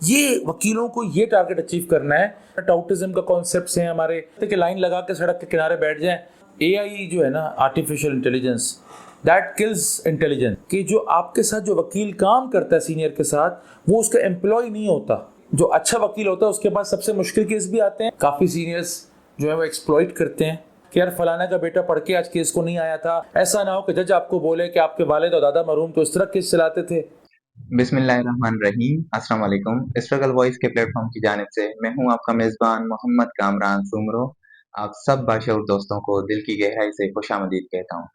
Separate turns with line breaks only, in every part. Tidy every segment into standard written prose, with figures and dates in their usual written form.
ये वकीलों को ये टारगेट अचीव करना है। टाउटिज्म का कॉन्सेप्ट है हमारे कि लाइन लगा के सड़क के किनारे बैठ जाएं। एआई जो है ना, artificial intelligence, that kills intelligence. कि जो आपके साथ जो वकील काम करता है सीनियर के साथ, वो उसका एम्प्लॉय नहीं होता। जो अच्छा वकील होता है उसके पास सबसे मुश्किल केस भी आते हैं। काफ़ी सीनियर्स जो है वो एक्सप्लॉइट करते हैं कि यार फलाना का बेटा पढ़ के आज केस को नहीं आया था। ऐसा ना हो कि जज आपको बोले कि आपके वालिद और दादा मरहूम तो इस तरह केस चलाते थे।
बिस्मिल्लाहिर्रहमानिर्रहीम। अस्सलाम वालेकुम। स्ट्रगल वॉइस के प्लेटफॉर्म की जानिब से मैं हूं आपका मेज़बान मोहम्मद कामरान सुमरो। आप सब बाशऊर दोस्तों को दिल की गहराई से खुशामदीद कहता हूं।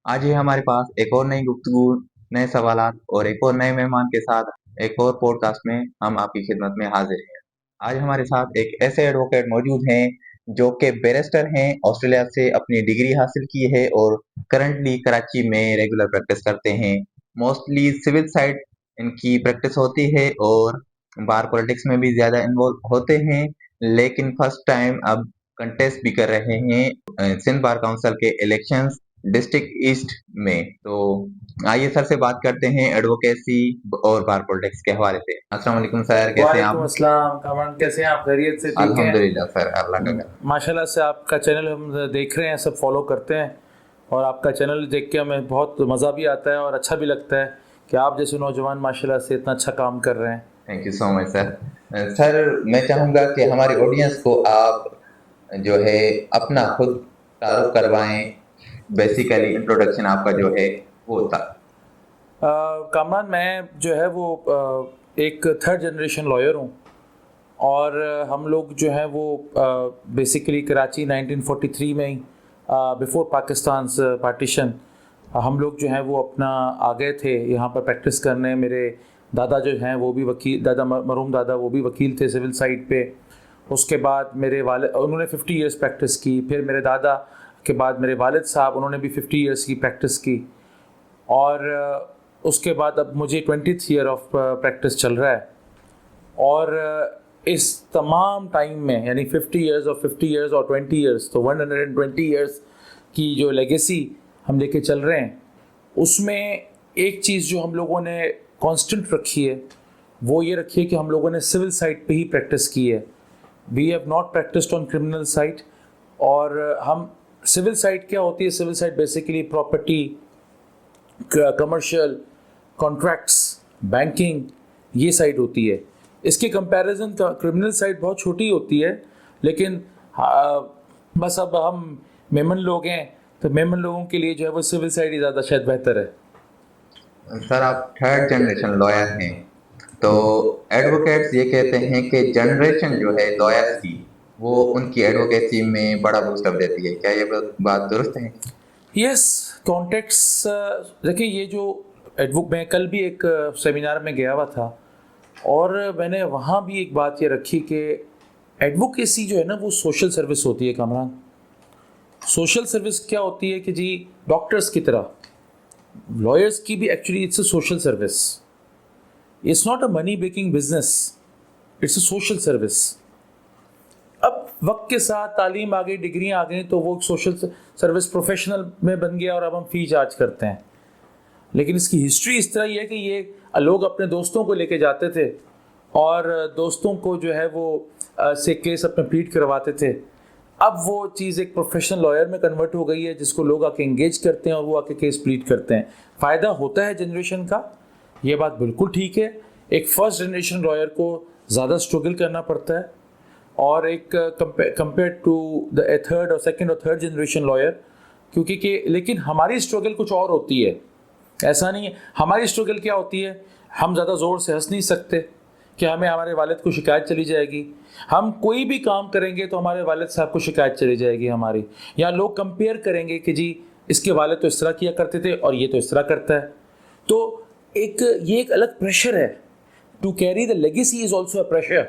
आज ये हमारे पास एक और नई गुफ्तगू, नए सवालात और एक और नए मेहमान के साथ एक और पॉडकास्ट में हम आपकी खिदमत में हाजिर हैं। आज हमारे साथ एक ऐसे एडवोकेट मौजूद हैं जो कि बैरिस्टर हैं, ऑस्ट्रेलिया से अपनी डिग्री हासिल की है और करंटली कराची में रेगुलर प्रैक्टिस करते हैं। मोस्टली सिविल साइड इनकी प्रैक्टिस होती है और बार पॉलिटिक्स में भी ज़्यादा इन्वॉल्व होते हैं, लेकिन फर्स्ट टाइम अब कंटेस्ट भी कर रहे हैं सिंध बार काउंसिल के इलेक्शंस डिस्ट्रिक्ट ईस्ट में। तो आइए सर से बात करते हैं एडवोकेसी और बार पॉलिटिक्स के हवाले से। अस्सलाम वालेकुम सर, कैसे हैं
वालेकुम
आप?
अस्सलाम कामरान, कैसे हैं आप? खैरियत से? ठीक है।
अल्हम्दुलिल्लाह सर, अल्लाह का करम।
माशाल्लाह से आपका चैनल हम देख रहे हैं, सब फॉलो करते हैं और आपका चैनल देख के हमें बहुत मज़ा भी आता है और अच्छा भी लगता है कि आप जैसे नौजवान माशाल्लाह से इतना अच्छा काम कर रहे हैं।
Thank you so much sir. Sir, मैं चाहूँगा कि हमारी ऑडियंस को आप जो है अपना खुद तारुफ करवाएं। बेसिकली इंट्रोडक्शन आपका जो है वो था।
कामरान, मैं जो है वो एक थर्ड जनरेशन लॉयर हूँ और हम लोग जो हैं वो बेसिकली कराची 1943 में ही, बिफोर पाकिस्तान पार्टीशन, हम लोग जो हैं वो अपना आ गए थे यहाँ पर प्रैक्टिस करने। मेरे दादा जो हैं वो भी वकील, दादा मरहूम दादा वो भी वकील थे सिविल साइड पे। उसके बाद मेरे वालिद, उन्होंने 50 इयर्स प्रैक्टिस की। फिर मेरे दादा के बाद मेरे वालिद साहब, उन्होंने भी 50 इयर्स की प्रैक्टिस की। और उसके बाद अब मुझे 20th ईयर ऑफ प्रैक्टिस चल रहा है। और इस तमाम टाइम में यानी 50 इयर्स और 50 इयर्स और 20 इयर्स, तो 120 इयर्स की जो लेगेसी हम लेके चल रहे हैं, उसमें एक चीज़ जो हम लोगों ने कांस्टेंट रखी है वो ये रखी है कि हम लोगों ने सिविल साइड पे ही प्रैक्टिस की है। We have not practised on criminal side. और हम सिविल साइड क्या होती है? Civil side basically property, commercial, contracts, banking, ये साइड होती है। इसके कंपैरिजन क्रिमिनल साइड बहुत छोटी होती है, लेकिन बस अब हम मेमन लोग हैं तो मेमन लोगों के लिए जो है वो सिविल साइड ही ज़्यादा शायद बेहतर है।
सर, आप थर्ड जनरेशन लॉयर हैं, तो एडवोकेट्स ये कहते हैं कि जनरेशन जो है लॉयर्स की, वो उनकी एडवोकेसी में बड़ा बूस्टअप देती है। क्या ये बात दुरुस्त है?
Yes, contacts. देखिए, ये जो मैं कल भी एक सेमिनार में गया हुआ था और मैंने वहाँ भी एक बात ये रखी कि एडवोकेसी जो है ना वो सोशल सर्विस होती है कामरान। सोशल सर्विस क्या होती है कि जी, डॉक्टर्स की तरह लॉयर्स की भी actually it's a social service. It's not a money making business, it's a social service. अब वक्त के साथ तालीम आ गई, डिग्रियाँ आ गई, तो वो सोशल सर्विस प्रोफेशनल में बन गया और अब हम फ़ी चार्ज करते हैं। लेकिन इसकी हिस्ट्री इस तरह ही है कि ये लोग अपने दोस्तों को लेके जाते थे और दोस्तों को जो है वो से केस अपने प्लीड करवाते थे। अब वो चीज़ एक प्रोफेशनल लॉयर में कन्वर्ट हो गई है जिसको लोग आके इंगेज करते हैं और वो आके केस प्लीड करते हैं। फ़ायदा होता है जनरेशन का, ये बात बिल्कुल ठीक है। एक फर्स्ट जनरेशन लॉयर को ज़्यादा स्ट्रगल करना पड़ता है और एक कंपेयर टू द थर्ड और सेकंड और थर्ड जनरेशन लॉयर, क्योंकि लेकिन हमारी स्ट्रगल कुछ और होती है। ऐसा नहीं है। हमारी स्ट्रगल क्या होती है? हम ज़्यादा ज़ोर से हंस नहीं सकते कि हमें हमारे वालिद को शिकायत चली जाएगी। हम कोई भी काम करेंगे तो हमारे वालिद साहब को शिकायत चली जाएगी हमारी। या लोग कंपेयर करेंगे कि जी इसके वालिद तो इस तरह किया करते थे और ये तो इस तरह करता है। तो ये एक अलग प्रेशर है। To carry the legacy is also a pressure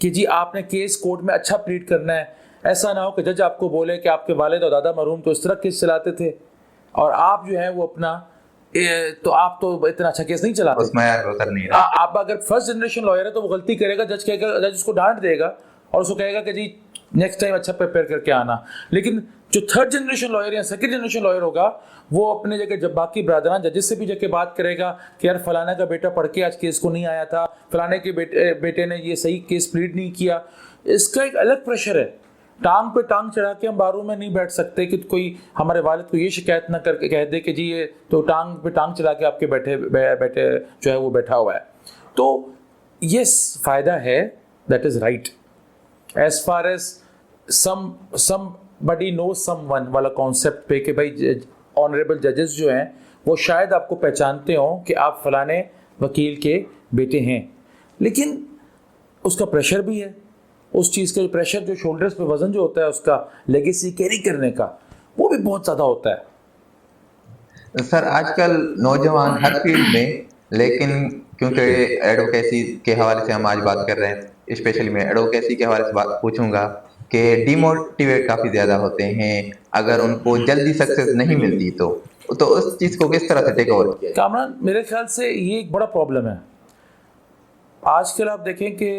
कि जी आपने केस कोर्ट में अच्छा प्लीड करना है। ऐसा ना हो कि जज आपको बोले कि आपके वालिद और दादा मरहूम तो इस तरह केस चलाते थे और आप जो है वो अपना तो आप तो इतना अच्छा केस नहीं चलाते।
उसमें उतर नहीं रहा।
आप अगर फर्स्ट जनरेशन लॉयर है तो वो गलती करेगा, जज कहेगा, जज उसको डांट देगा और उसको कहेगा कि जी नेक्स्ट टाइम अच्छा प्रिपेयर करके आना। लेकिन जो थर्ड जनरेशन लॉयर या सेकंड जनरेशन लॉयर होगा वो अपने जगह जब बाकी ब्रादरान जजेस से भी जाके बात करेगा कि यार फलाना का बेटा पढ़ के आज केस को नहीं आया था, फलाने के बेटे ने ये सही केस प्लीड नहीं किया। इसका एक अलग प्रेशर है। टांग पे टांग चढ़ा के हम बारों में नहीं बैठ सकते कि कोई हमारे वालिद को ये शिकायत ना करके कह दे कि जी ये तो टांग पे टांग चढ़ा के आपके बेटे जो है वो बैठा हुआ है। तो ये फायदा है, that is right. As far as somebody knows someone वाला कॉन्सेप्ट पे कि भाई ऑनरेबल जजेस जो हैं वो शायद आपको पहचानते हो कि आप फलाने वकील के बेटे हैं, लेकिन उसका प्रेशर भी है। उस चीज़ का प्रेशर जो शोल्डर्स पे वजन जो होता है उसका लेगेसी कैरी करने का, वो भी बहुत ज़्यादा होता है।
सर आजकल नौजवान हर फील्ड में, लेकिन क्योंकि एडवोकेसी के हवाले से हम आज बात कर रहे हैं, स्पेशली मैं एडवोकेसी के हवाले से बात पूछूंगा कि डिमोटिवेट काफ़ी ज़्यादा होते हैं अगर उनको जल्दी सक्सेस नहीं मिलती तो उस चीज़ को किस तरह से टेक ओवर किया?
कामरान, मेरे ख्याल से ये एक बड़ा प्रॉब्लम है। आजकल आप देखें कि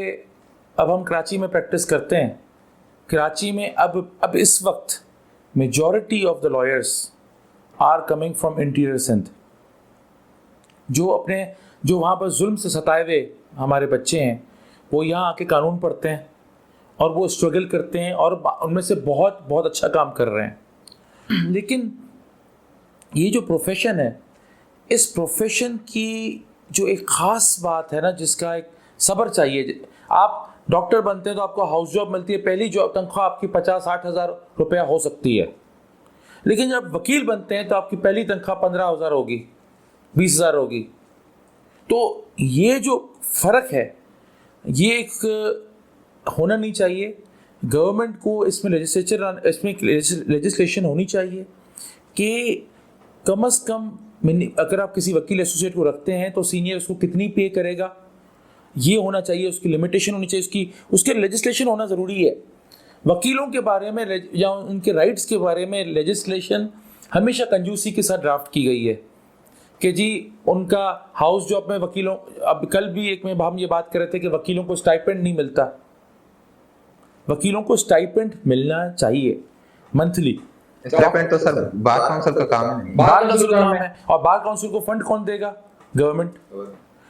अब हम कराची में प्रैक्टिस करते हैं। कराची में अब इस वक्त majority of the lawyers are coming from interior Sindh, जो वहाँ पर जुल्म से सताए हुए हमारे बच्चे हैं, वो यहाँ आके कानून पढ़ते हैं और वो स्ट्रगल करते हैं और उनमें से बहुत बहुत अच्छा काम कर रहे हैं। लेकिन ये जो प्रोफेशन है, इस प्रोफेशन की जो एक ख़ास बात है ना, जिसका एक सब्र चाहिए। आप डॉक्टर बनते हैं तो आपको हाउस जॉब मिलती है, पहली जॉब तनख्वाह आपकी 50-60 हज़ार रुपया हो सकती है। लेकिन जब वकील बनते हैं तो आपकी पहली तनख्वाह 15,000 होगी, 20,000 होगी। तो ये जो फ़र्क है ये एक होना नहीं चाहिए। गवर्नमेंट को इसमें लेजिस्लेशन होनी चाहिए कि कम से कम अगर आप किसी वकील एसोसिएट को रखते हैं तो सीनियर उसको कितनी पे करेगा, ये होना चाहिए। उसकी लिमिटेशन होनी चाहिए, उसके लेजिस्लेशन होना ज़रूरी है। वकीलों के बारे में या उनके राइट्स के बारे में लेजिस्लेशन हमेशा कंजूसी के साथ ड्राफ्ट की गई है कि जी उनका हाउस जॉब में वकीलों, अब कल भी एक में हम ये बात कर रहे थे कि वकीलों को स्टाइपेंड नहीं मिलता। वकीलों को स्टाइपेंड मिलना चाहिए मंथली।
स्टाइपेंड तो सर बार काउंसिल का काम है,
बार काउंसिल का काम है। और बार काउंसिल को फंड कौन देगा? गवर्नमेंट।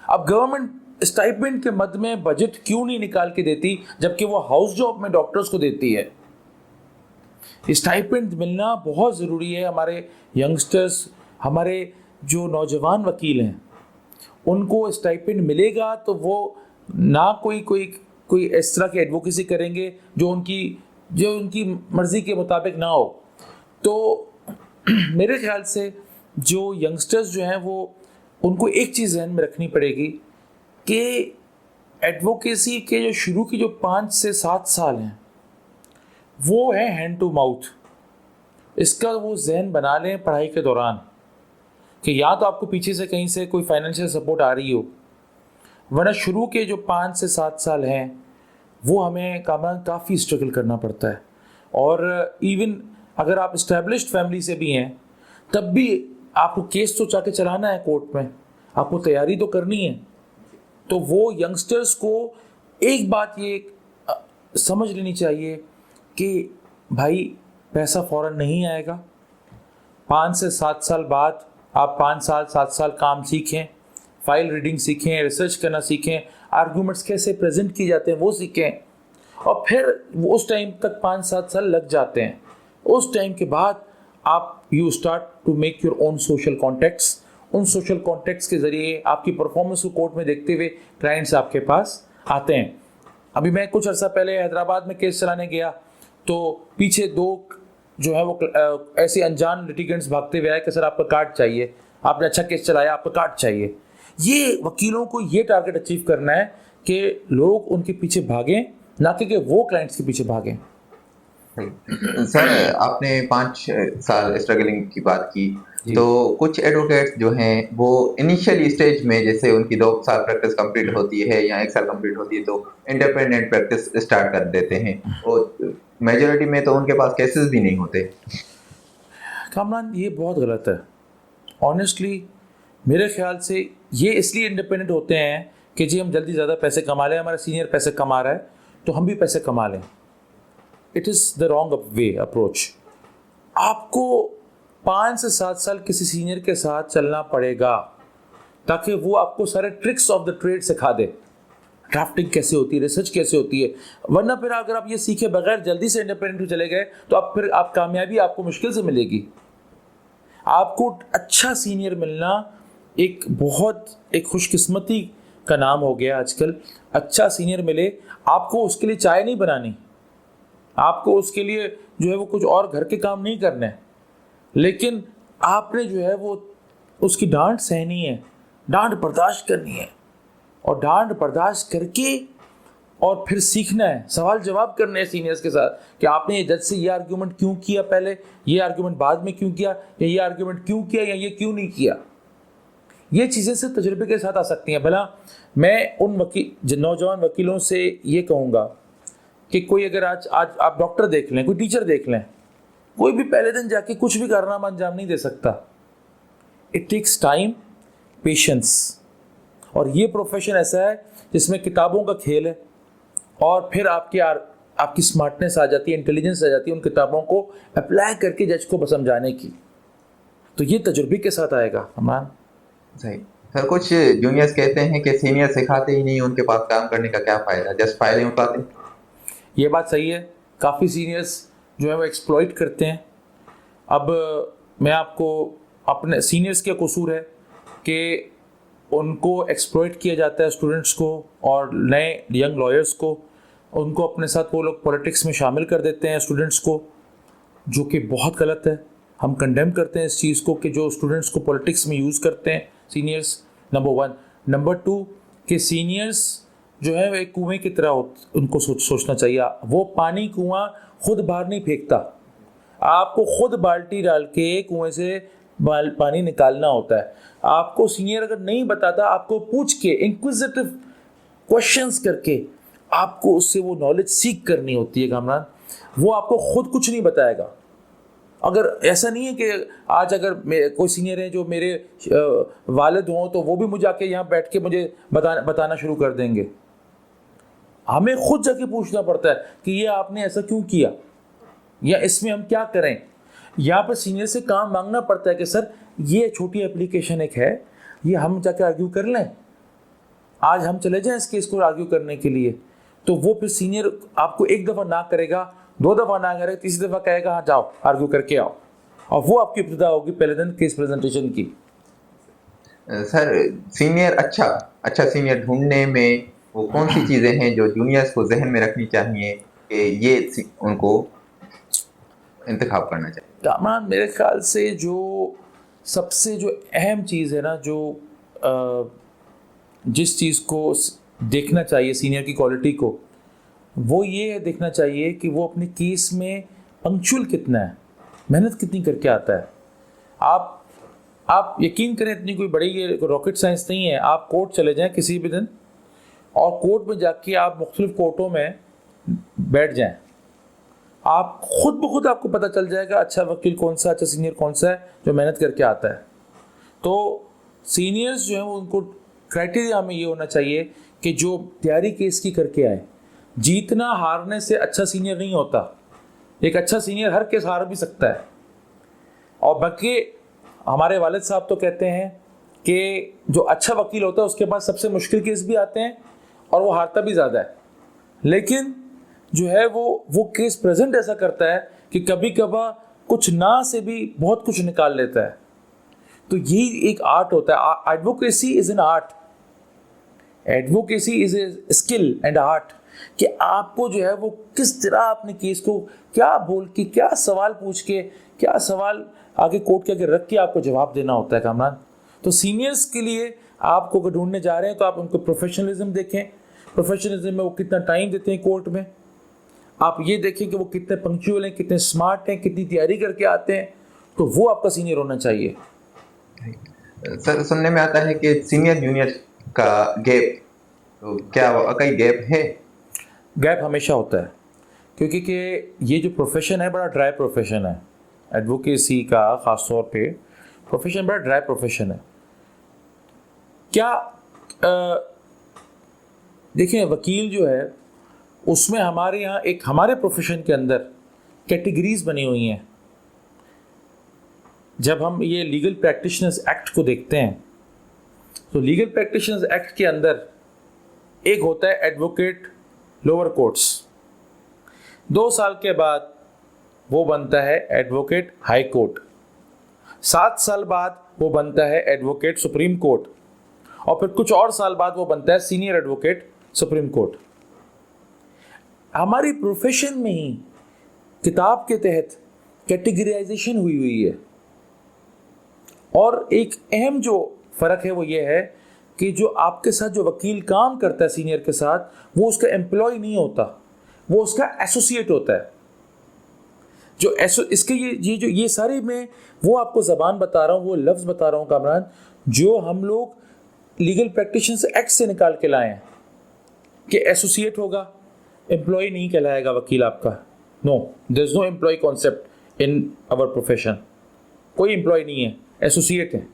अब गवर्नमेंट स्टाइपेंड के मद में बजट क्यों नहीं निकाल के देती जबकि वो हाउस जॉब में डॉक्टर्स को देती है? स्टाइपेंड मिलना बहुत ज़रूरी है। हमारे यंगस्टर्स, हमारे जो नौजवान वकील हैं, उनको स्टाइपेंड मिलेगा तो वो ना कोई इस तरह की एडवोकेसी करेंगे जो उनकी मर्ज़ी के मुताबिक ना हो। तो मेरे ख्याल से जो यंगस्टर्स जो हैं वो उनको एक चीज़ ध्यान में रखनी पड़ेगी कि एडवोकेसी के जो शुरू की जो 5 से 7 साल हैं वो है हैंड टू माउथ। इसका वो जहन बना लें पढ़ाई के दौरान कि या तो आपको पीछे से कहीं से कोई फाइनेंशियल सपोर्ट आ रही हो, वरना शुरू के जो 5 से 7 साल हैं वो हमें काफ़ी स्ट्रगल करना पड़ता है। और इवन अगर आप इस्टेब्लिश्ड फैमिली से भी हैं तब भी आपको केस तो जाके चलाना है कोर्ट में, आपको तैयारी तो करनी है। तो वो यंगस्टर्स को एक बात ये समझ लेनी चाहिए कि भाई पैसा फ़ौरन नहीं आएगा। 5 से 7 साल बाद आप 5 साल 7 साल काम सीखें, फाइल रीडिंग सीखें, रिसर्च करना सीखें, आर्गूमेंट्स कैसे प्रेजेंट किए जाते हैं वो सीखें, और फिर उस टाइम तक 5-7 साल लग जाते हैं। उस टाइम के बाद आप you start to make your own social contacts. उन सोशल कॉन्टेक्ट्स के ज़रिए आपकी परफॉर्मेंस को कोर्ट में देखते हुए क्लाइंट्स आपके पास आते हैं। अभी मैं कुछ अर्सा पहले हैदराबाद में केस चलाने गया तो पीछे 2 जो है वो ऐसे अनजान लिटिगेंट्स भागते हुए आए कि सर आपका कार्ड चाहिए, आपने अच्छा केस चलाया, आपका कार्ड चाहिए। ये वकीलों को ये टारगेट अचीव करना है कि लोग उनके पीछे भागें, ना कि वो क्लाइंट्स के पीछे भागें।
सर आपने 5 साल स्ट्रगलिंग की बात की, तो कुछ एडवोकेट्स जो हैं वो इनिशियली स्टेज में जैसे उनकी 2 साल प्रैक्टिस कंप्लीट होती है या 1 साल कंप्लीट होती है तो इंडिपेंडेंट प्रैक्टिस स्टार्ट कर देते हैं और मेजॉरिटी में तो उनके पास केसेस भी नहीं होते।
कामरान, ये बहुत गलत है। ऑनेस्टली मेरे ख्याल से ये इसलिए इंडिपेंडेंट होते हैं कि जी हम जल्दी ज़्यादा पैसे कमा लें, हमारा सीनियर पैसे कमा रहा है तो हम भी पैसे कमा लें। It is the wrong way approach. आपको 5 से 7 साल किसी सीनियर के साथ चलना पड़ेगा ताकि वो आपको सारे ट्रिक्स ऑफ द ट्रेड सिखा दे, ड्राफ्टिंग कैसे होती है, रिसर्च कैसे होती है। वरना फिर अगर आप ये सीखे बगैर जल्दी से इंडिपेंडेंट चले गए तो आप कामयाबी आपको मुश्किल से मिलेगी। आपको अच्छा सीनियर मिलना एक खुशकिस्मती का नाम हो गया आजकल। अच्छा सीनियर मिले, आपको उसके लिए चाय नहीं बनानी, आपको उसके लिए जो है वो कुछ और घर के काम नहीं करने हैं, लेकिन आपने जो है वो उसकी डांट सहनी है, डांट बर्दाश्त करनी है, और डांट बर्दाश्त करके और फिर सीखना है, सवाल जवाब करने हैं सीनियर्स के साथ कि आपने ये जज से ये आर्ग्यूमेंट क्यों किया, पहले ये आर्ग्यूमेंट बाद में क्यों किया, या ये आर्ग्यूमेंट क्यों किया या ये क्यों नहीं किया। ये चीज़ें से तजुर्बे के साथ आ सकती हैं। भला मैं उन नौजवान वकीलों से ये कहूँगा कि कोई अगर आज आप डॉक्टर देख लें, कोई टीचर देख लें, कोई भी पहले दिन जाके कुछ भी कारनामा अंजाम नहीं दे सकता। इट टेक्स टाइम, पेशेंस, और ये प्रोफेशन ऐसा है जिसमें किताबों का खेल है, और फिर आपकी स्मार्टनेस आ जाती है, इंटेलिजेंस आ जाती है उन किताबों को अप्लाई करके जज को समझाने की। तो ये तजुर्बे के साथ आएगा हमारा।
सही। सर, कुछ जूनियर्स कहते हैं कि सीनियर सिखाते ही नहीं, उनके पास काम करने का क्या फ़ायदा, जस्ट फायदे उठाते।
ये बात सही है, काफ़ी सीनियर्स जो है वो एक्सप्लॉइट करते हैं। अब मैं आपको अपने सीनियर्स के कसूर है कि उनको एक्सप्लॉइट किया जाता है, स्टूडेंट्स को और नए यंग लॉयर्स को, उनको अपने साथ वो लोग पॉलिटिक्स में शामिल कर देते हैं स्टूडेंट्स को, जो कि बहुत गलत है। हम कंडेम करते हैं इस चीज़ को कि जो स्टूडेंट्स को पॉलिटिक्स में यूज़ करते हैं सीनियर्स, नंबर 1। नंबर 2 कि सीनियर्स जो है वो एक कुएँ की तरह उनको सोचना चाहिए। वो पानी कुआं खुद बाहर नहीं फेंकता, आपको खुद बाल्टी डाल के कुएँ से पानी निकालना होता है। आपको सीनियर अगर नहीं बताता, आपको पूछ के इंक्विजिटिव क्वेश्चंस करके आपको उससे वो नॉलेज सीख करनी होती है कामरान। वो आपको खुद कुछ नहीं बताएगा। अगर ऐसा नहीं है कि आज अगर कोई सीनियर है जो मेरे वालिद हों तो वो भी मुझे आके यहाँ बैठ के मुझे बताना शुरू कर देंगे। हमें खुद जाके पूछना पड़ता है कि ये आपने ऐसा क्यों किया, या इसमें हम क्या करें। यहाँ पर सीनियर से काम मांगना पड़ता है कि सर ये छोटी एप्लीकेशन एक है, ये हम जाके आर्ग्यू कर लें, आज हम चले जाएं इस केस को आर्ग्यू करने के लिए। तो वो फिर सीनियर आपको एक दफ़ा ना करेगा, 2 दफ़ा ना करेगा, तीसरी दफ़ा कहेगा हाँ जाओ आर्ग्यू करके आओ, और वो आपकी इब्तिदा होगी पहले दिन केस प्रेजेंटेशन की।
सर, अच्छा सीनियर ढूंढने में वो कौन सी चीज़ें हैं जो जूनियर्स को जहन में रखनी चाहिए कि ये उनको इंतखाब करना चाहिए?
कामरान, मेरे ख्याल से जो सबसे जो अहम चीज़ है ना, जो जिस चीज़ को देखना चाहिए सीनियर की क्वालिटी को, वो ये देखना चाहिए कि वो अपने केस में पंक्चुअल कितना है, मेहनत कितनी करके आता है। आप यकीन करें, इतनी कोई बड़ी ये रॉकेट साइंस नहीं है। आप कोर्ट चले जाएं किसी भी दिन, और कोर्ट में जाके आप मुख्तलिफ कोर्टों में बैठ जाएं, आप खुद ब खुद आपको पता चल जाएगा अच्छा वकील कौन सा, अच्छा सीनियर कौन सा है जो मेहनत करके आता है। तो सीनियर्स जो हैं वो उनको क्राइटेरिया हमें ये होना चाहिए कि जो तैयारी केस की करके आए। जीतना हारने से अच्छा सीनियर नहीं होता। एक अच्छा सीनियर हर केस हार भी सकता है। और बाकी हमारे वालिद साहब तो कहते हैं कि जो अच्छा वकील होता है उसके पास सबसे मुश्किल केस भी आते हैं और वो हारता भी ज़्यादा है, लेकिन जो है वो केस प्रेजेंट ऐसा करता है कि कभी कभार कुछ ना से भी बहुत कुछ निकाल लेता है। तो यही एक आर्ट होता है। Advocacy is an art, advocacy is a skill and art, कि आपको जो है वो किस तरह अपने केस को क्या बोल के, क्या सवाल पूछ के, क्या सवाल आगे कोर्ट के आगे रख के आपको जवाब देना होता है कामरान। तो सीनियर्स के लिए आपको अगर ढूंढने जा रहे हैं तो आप उनको प्रोफेशनलिज्म देखें, प्रोफेशनलिज्म में वो कितना टाइम देते हैं कोर्ट में। आप ये देखें कि वो कितने पंक्चुअल हैं, कितने स्मार्ट हैं, कितनी तैयारी करके आते हैं, तो वो आपका सीनियर होना चाहिए।
सर, सुनने में आता है कि सीनियर जूनियर का गैप, तो क्या वाकई गैप है?
गैप हमेशा होता है, क्योंकि कि ये जो प्रोफेशन है बड़ा ड्राई प्रोफेशन है। एडवोकेसी का ख़ास तौर पे प्रोफेशन बड़ा ड्राई प्रोफेशन है। क्या देखिए, वकील जो है उसमें हमारे यहाँ एक हमारे प्रोफेशन के अंदर कैटेगरीज बनी हुई हैं। जब हम ये लीगल प्रैक्टिशनर्स एक्ट को देखते हैं तो लीगल प्रैक्टिशनर्स एक्ट के अंदर एक होता है एडवोकेट लोअर कोर्ट्स, 2 साल के बाद वो बनता है एडवोकेट हाई कोर्ट, 7 साल बाद वो बनता है एडवोकेट सुप्रीम कोर्ट, और फिर कुछ और साल बाद वो बनता है सीनियर एडवोकेट सुप्रीम कोर्ट। हमारी प्रोफेशन में ही किताब के तहत कैटेगराइजेशन हुई है, और एक अहम जो फ़र्क है वो ये है कि जो आपके साथ जो वकील काम करता है सीनियर के साथ, वो उसका एम्प्लॉय नहीं होता, वो उसका एसोसिएट होता है। जो इसके ये सारे में वो आपको ज़बान बता रहा हूँ, वो लफ्ज़ बता रहा हूँ कामरान, जो हम लोग लीगल प्रैक्टिशनर्स एक्ट से निकाल के लाए हैं कि एसोसिएट होगा, एम्प्लॉय नहीं कहलाएगा वकील आपका। No, there is no employ concept in our profession, कोई एम्प्लॉय नहीं है, एसोसिएट है।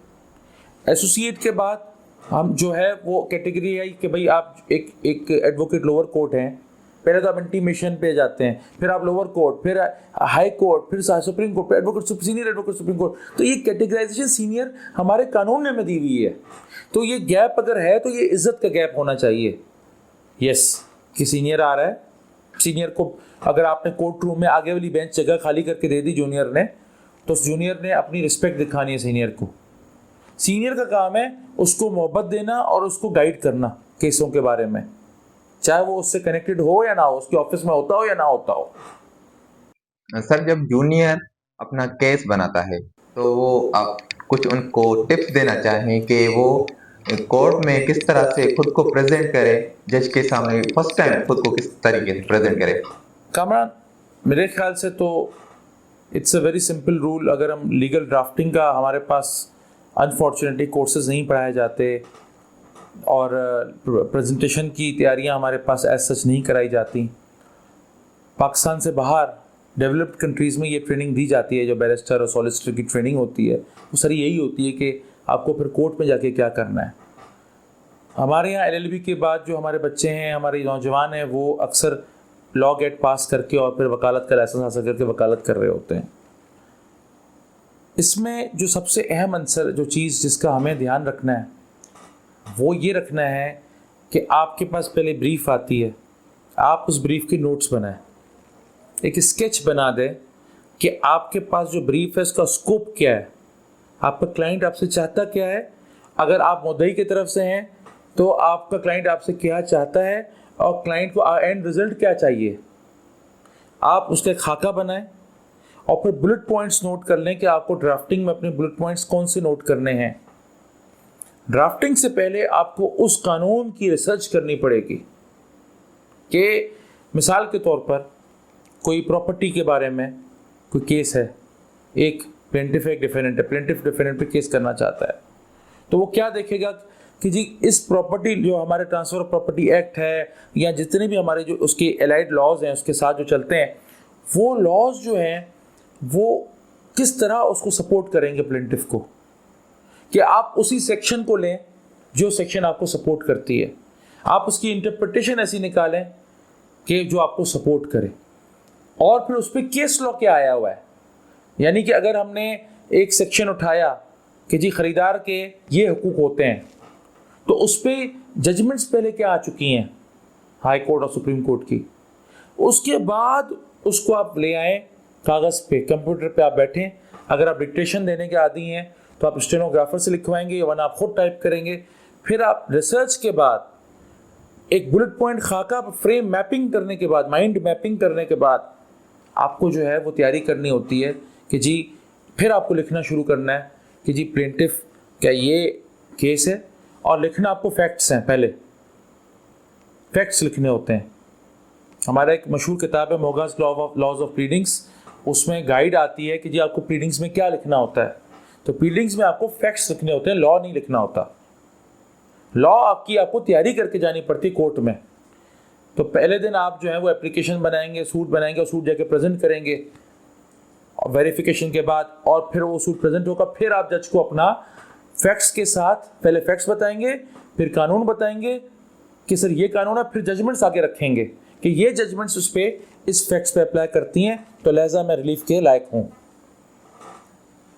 एसोसिएट के बाद हम जो है वो कैटेगरी आई कि भाई आप एक एडवोकेट लोअर कोर्ट हैं, पहले तो आप इंटीमेशन पे जाते हैं, फिर आप लोअर कोर्ट, फिर हाई कोर्ट, फिर सुप्रीम कोर्ट, फिर advocate senior advocate supreme court. तो ये कैटेगराइजेशन सीनियर हमारे कानून में दी हुई है। तो ये गैप अगर है तो ये इज्जत का गैप होना चाहिए। यस, कि सीनियर आ रहा है, सीनियर को अगर आपने कोर्ट रूम में आगे वाली बेंच जगह खाली करके दे दी जूनियर ने, तो जूनियर ने अपनी रिस्पेक्ट दिखानी है सीनियर को। सीनियर का काम है उसको मोहब्बत देना और उसको गाइड करना केसों के बारे में, चाहे वो उससे कनेक्टेड हो या ना हो, उसके ऑफिस में होता हो या ना होता हो।
सर, जब जूनियर अपना केस बनाता है तो वो आप कुछ उनको टिप्स देना चाहें कि वो कोर्ट में किस तरह से खुद को प्रेजेंट करे, जज के सामने फर्स्ट टाइम खुद को किस तरीके से प्रेजेंट करे?
कामरान, मेरे ख्याल से तो it's a very simple rule. अगर हम लीगल ड्राफ्टिंग का, हमारे पास अनफॉर्चुनेटली कोर्सेज नहीं पढ़ाए जाते और प्रेजेंटेशन की तैयारियां हमारे पास एज सच नहीं कराई जाती। पाकिस्तान से बाहर डेवलप्ड कंट्रीज़ में ये ट्रेनिंग दी जाती है, जो बैरिस्टर और सॉलिसिटर की ट्रेनिंग होती है वो सारी यही होती है कि आपको फिर कोर्ट में जाके क्या करना है। हमारे यहाँ LLB के बाद जो हमारे बच्चे हैं, हमारे नौजवान हैं, वो अक्सर लॉ गेट पास करके और फिर वकालत का लाइसेंस हासिल करके वकालत कर रहे होते हैं। इसमें जो सबसे अहम अंसर, जो चीज़ जिसका हमें ध्यान रखना है वो ये रखना है कि आपके पास पहले ब्रीफ आती है, आप उस ब्रीफ के नोट्स बनाएं, एक स्केच बना दें कि आपके पास जो ब्रीफ है उसका स्कोप क्या है, आपका क्लाइंट आपसे चाहता क्या है। अगर आप मुद्दई की तरफ से हैं तो आपका क्लाइंट आपसे क्या चाहता है और क्लाइंट को एंड रिजल्ट क्या चाहिए, आप उसका खाका बनाएं और फिर बुलेट पॉइंट्स नोट कर लें कि आपको ड्राफ्टिंग में अपने बुलेट पॉइंट्स कौन से नोट करने हैं। ड्राफ्टिंग से पहले आपको उस कानून की रिसर्च करनी पड़ेगी कि मिसाल के तौर पर कोई प्रॉपर्टी के बारे में कोई केस है, एक प्लेंटिफ एक डिफेंडेंट है, प्लेंटिफ डिफेंडेंट पे केस करना चाहता है, तो वो क्या देखेगा कि जी इस प्रॉपर्टी, जो हमारे ट्रांसफ़र ऑफ प्रॉपर्टी एक्ट है या जितने भी हमारे जो उसके एलाइड लॉज हैं उसके साथ जो चलते हैं, वो लॉज जो हैं वो किस तरह उसको सपोर्ट करेंगे प्लेंटिफ को, कि आप उसी सेक्शन को लें जो सेक्शन आपको सपोर्ट करती है, आप उसकी इंटरप्रिटेशन ऐसी निकालें कि जो आपको सपोर्ट करे, और फिर उस पर केस लॉ क्या आया हुआ है। यानी कि अगर हमने एक सेक्शन उठाया कि जी ख़रीदार के ये हुकूक होते हैं, तो उस पर जजमेंट्स पहले क्या आ चुकी हैं हाई कोर्ट और सुप्रीम कोर्ट की, उसके बाद उसको आप ले आएँ कागज़ पे, कंप्यूटर पे आप बैठें। अगर आप डिक्टेशन देने के आदी हैं तो आप स्टेनोग्राफर से लिखवाएंगे, वरना आप खुद टाइप करेंगे। फिर आप रिसर्च के बाद एक बुलेट पॉइंट खाका फ्रेम मैपिंग करने के बाद, माइंड मैपिंग करने के बाद आपको जो है वो तैयारी करनी होती है कि जी फिर आपको लिखना शुरू करना है कि जी प्लेंटिफ क्या ये केस है, और लिखना आपको फैक्ट्स हैं, पहले फैक्ट्स लिखने होते हैं। हमारा एक मशहूर किताब है मोगास लॉज ऑफ प्लीडिंग्स, उसमें गाइड आती है कि जी आपको प्लीडिंग्स में क्या लिखना होता है। तो प्लीडिंग्स में आपको फैक्ट्स लिखने होते हैं, लॉ नहीं लिखना होता। लॉ आपको तैयारी करके जानी पड़ती कोर्ट में। तो पहले दिन आप जो है वो एप्लीकेशन बनाएंगे, सूट बनाएंगे और सूट जाके प्रेजेंट करेंगे, और वेरिफिकेशन के बाद और फिर वो सूट प्रेजेंट होगा। फिर आप जज को अपना फैक्ट्स के साथ पहले फैक्ट्स बताएंगे, फिर कानून बताएंगे कि सर ये कानून है, फिर जजमेंट्स आगे रखेंगे कि ये जजमेंट्स उस पर इस फैक्ट्स पे अप्लाई करती हैं, तो लिहाजा मैं रिलीफ के लायक हूँ।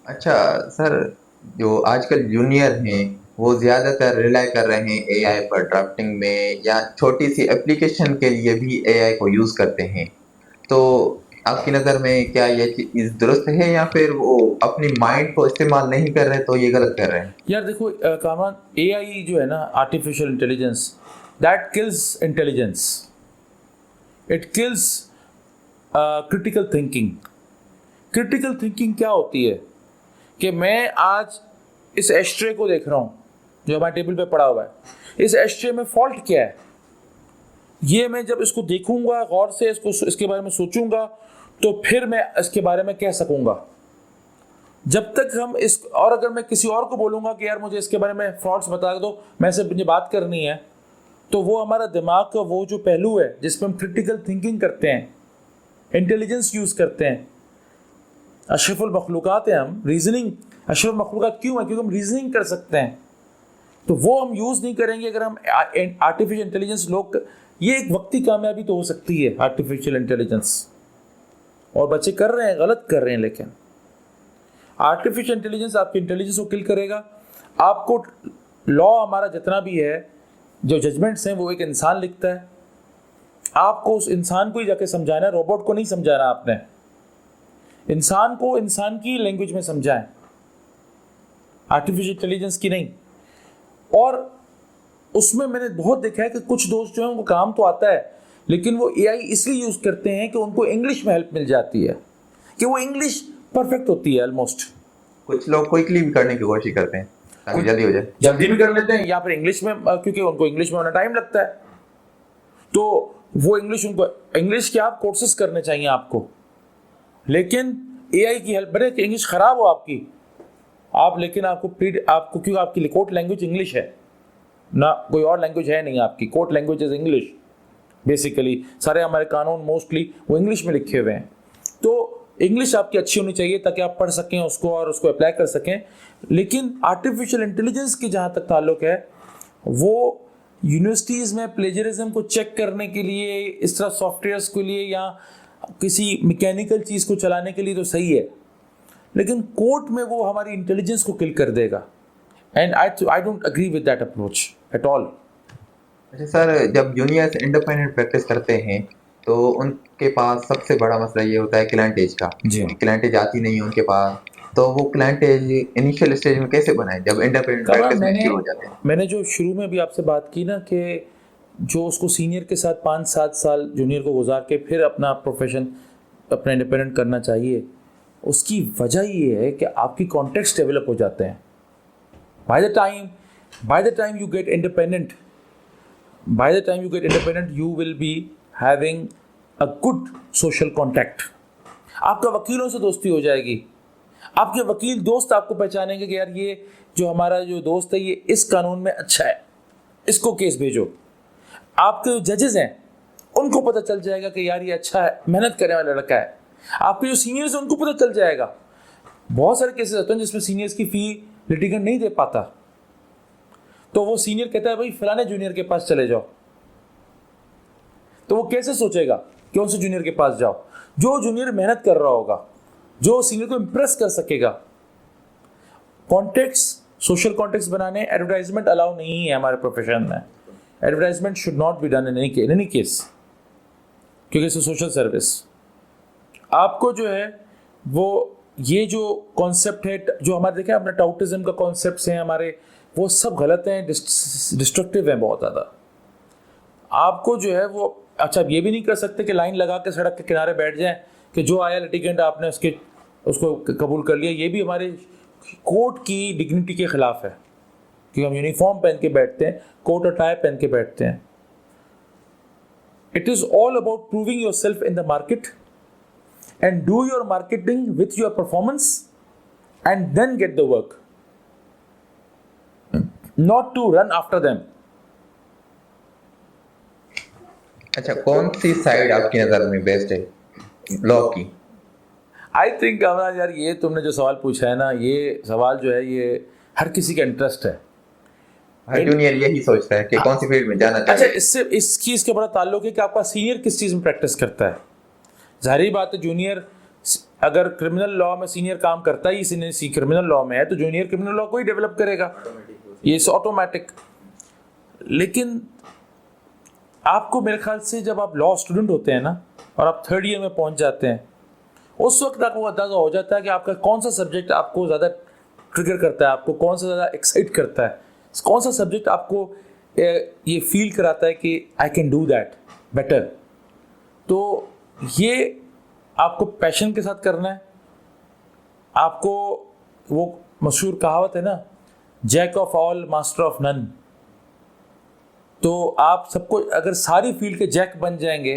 अच्छा सर, जो आजकल जूनियर हैं वो ज़्यादातर रिलाय कर रहे हैं एआई पर ड्राफ्टिंग में या छोटी सी एप्लीकेशन के लिए भी एआई को यूज़ करते हैं। तो आपकी नज़र में क्या ये चीज़ दुरुस्त है या फिर वो अपनी माइंड को इस्तेमाल नहीं कर रहे तो ये गलत कर रहे हैं?
यार देखो कामरान, एआई जो है ना, artificial intelligence, that kills intelligence, it kills critical thinking. Critical thinking क्या होती है कि मैं आज इस एस्ट्रे को देख रहा हूँ जो हमारे टेबल पे पड़ा हुआ है, इस एस्ट्रे में फॉल्ट क्या है, ये मैं जब इसको देखूंगा गौर से, इसके बारे में सोचूंगा, तो फिर मैं इसके बारे में कह सकूंगा। जब तक हम इस, और अगर मैं किसी और को बोलूंगा कि यार मुझे इसके बारे में फॉल्ट्स बता दो, मैं से मुझे बात करनी है, तो वो हमारा दिमाग का वो जो पहलू है जिसमें हम क्रिटिकल थिंकिंग करते हैं, इंटेलिजेंस यूज करते हैं, अशरफुल मखलूक़ात हैं हम, रीजनिंग अशरफ मखलूक़ात क्यों है? क्योंकि हम रीजनिंग कर सकते हैं, तो वो हम यूज़ नहीं करेंगे अगर हम आर्टिफिशियल इंटेलिजेंस लोग। ये एक वक्ती कामयाबी तो हो सकती है आर्टिफिशियल इंटेलिजेंस, और बच्चे कर रहे हैं, गलत कर रहे हैं, लेकिन आर्टिफिशियल इंटेलिजेंस आपके इंटेलिजेंस को किल करेगा। आपको लॉ हमारा जितना भी है, जो जजमेंट्स हैं, वो एक इंसान लिखता है, आपको उस इंसान को ही जाके समझाना है, रोबोट को नहीं समझाना। आपने इंसान को इंसान की लैंग्वेज में समझाएं, आर्टिफिशियल इंटेलिजेंस की नहीं। और उसमें मैंने बहुत देखा है कि कुछ दोस्त जो हैं उनको काम तो आता है, लेकिन वो एआई इसलिए यूज़ करते हैं कि उनको इंग्लिश में हेल्प मिल जाती है, कि वो इंग्लिश परफेक्ट होती है ऑलमोस्ट।
कुछ लोग क्विकली भी करने की कोशिश करते हैं ताकि जल्दी हो जाए।
जल्दी भी कर लेते हैं, या फिर इंग्लिश में, क्योंकि उनको इंग्लिश में होना टाइम लगता है, तो वो इंग्लिश, उनको इंग्लिश के आप कोर्सेज करने चाहिए आपको, लेकिन एआई की हेल्प बने कि इंग्लिश ख़राब हो आपकी, आप, लेकिन आपको क्यों, आपकी कोर्ट लैंग्वेज इंग्लिश है ना, कोई और लैंग्वेज है नहीं आपकी, court language is English basically. सारे हमारे कानून मोस्टली वो इंग्लिश में लिखे हुए हैं, तो इंग्लिश आपकी अच्छी होनी चाहिए ताकि आप पढ़ सकें उसको और उसको अप्लाई कर सकें। लेकिन आर्टिफिशियल इंटेलिजेंस की जहाँ तक ताल्लुक है, वो यूनिवर्सिटीज़ में प्लेजरिज्म को चेक करने के लिए, इस तरह सॉफ्टवेयर्स के लिए या किसी मैकेनिकल चीज़ को चलाने के लिए तो सही है, लेकिन कोर्ट में वो हमारी इंटेलिजेंस को किल कर देगा। And I don't agree with that approach at all.
अच्छा सर, जब जूनियर्स इंडिपेंडेंट प्रैक्टिस करते हैं तो उनके पास सबसे बड़ा मसला ये होता है क्लाइंट एज का।
जी।
क्लाइंट एज आती नहीं है उनके पास, तो वो क्लाइंट एज इनिशियल स्टेज में कैसे बनाए जब इंडिपेंडेंट प्रैक्टिस में शुरू हो जाते हैं?
मैंने जो शुरू में भी आपसे बात की ना, कि जो उसको सीनियर के साथ 5-7 साल जूनियर को गुजार के फिर अपना प्रोफेशन अपना इंडिपेंडेंट करना चाहिए, उसकी वजह ये है कि आपकी कॉन्टेक्स्ट डेवलप हो जाते हैं। By the time you get independent, you will be having a good social contact. आपका वकीलों से दोस्ती हो जाएगी, आपके वकील दोस्त आपको पहचानेंगे कि यार ये जो हमारा जो दोस्त है ये इस कानून में अच्छा है, इसको केस भेजो। आपके जो जजेस हैं उनको पता चल जाएगा कि यार ये अच्छा है, मेहनत करने वाला लड़का है। आपके जो सीनियर्स हैं उनको पता चल जाएगा। बहुत सारे केसेस होते हैं जिसमें सीनियर्स की फी लिटिगेंट नहीं दे पाता, तो वो सीनियर कहता है भाई फलाने जूनियर के पास चले जाओ, तो वो कैसे सोचेगा कि उनसे जूनियर के पास जाओ? जो जूनियर मेहनत कर रहा होगा, जो सीनियर को इंप्रेस कर सकेगा। कॉन्टेक्ट्स, सोशल कॉन्टेक्ट्स बनाने, एडवर्टाइजमेंट अलाउ नहीं है हमारे प्रोफेशन में। Advertisement should not be done in any case, क्योंकि इट्स सोशल सर्विस। आपको जो है वो ये जो कॉन्सेप्ट है, जो हमारे देखा अपना टाउटिज्म का कॉन्सेप्ट्स हैं हमारे, वो सब गलत हैं, डिस्ट्रक्टिव हैं बहुत ज़्यादा। आपको जो है वो, अच्छा ये भी नहीं कर सकते कि लाइन लगा के सड़क के किनारे बैठ जाएं कि जो आया लिटिगेंट आपने उसको कबूल कर लिया। ये भी हमारे कोर्ट की डिग्निटी के खिलाफ है, क्योंकि हम यूनिफॉर्म पहन के बैठते हैं, कोट और टाई पहन के बैठते हैं। It is all about proving your self in the market and do your marketing with your performance and then get the work, not to run after them.
अच्छा, कौन सी साइड आपकी नज़र में बेस्ट है लॉ की?
आई थिंक यार ये तुमने जो सवाल पूछा है ना, ये सवाल जो है ये हर किसी का इंटरेस्ट है।
हर जूनियर यही सोचता है कि कौन सी फील्ड में जाना चाहिए।
अच्छा, इसका बड़ा ताल्लुक है कि आपका सीनियर किस चीज़ में प्रैक्टिस करता है। जाहिर बात है जूनियर अगर क्रिमिनल लॉ में सीनियर काम करता ही सीनियर क्रिमिनल लॉ में है तो जूनियर क्रिमिनल लॉ को ही डेवलप करेगा, ये ऑटोमेटिक। लेकिन आपको मेरे ख्याल से जब आप लॉ स्टूडेंट होते हैं ना और आप थर्ड ईयर में पहुंच जाते हैं, उस वक्त आपको अंदाजा हो जाता है कि आपका कौन सा सब्जेक्ट आपको ज़्यादा ट्रिगर करता है, आपको कौन सा ज़्यादा एक्साइट करता है, कौन सा सब्जेक्ट आपको ये फील कराता है कि I can do that better. तो ये आपको पैशन के साथ करना है। आपको वो मशहूर कहावत है ना, jack of all master of none. तो आप सबको अगर सारी फील्ड के जैक बन जाएंगे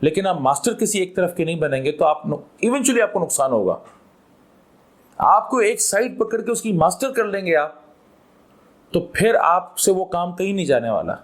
लेकिन आप मास्टर किसी एक तरफ के नहीं बनेंगे तो आप इवेंचुअली आपको नुकसान होगा। आपको एक साइड पकड़ के उसकी मास्टर कर लेंगे आप, तो फिर आपसे वो काम कहीं नहीं जाने वाला।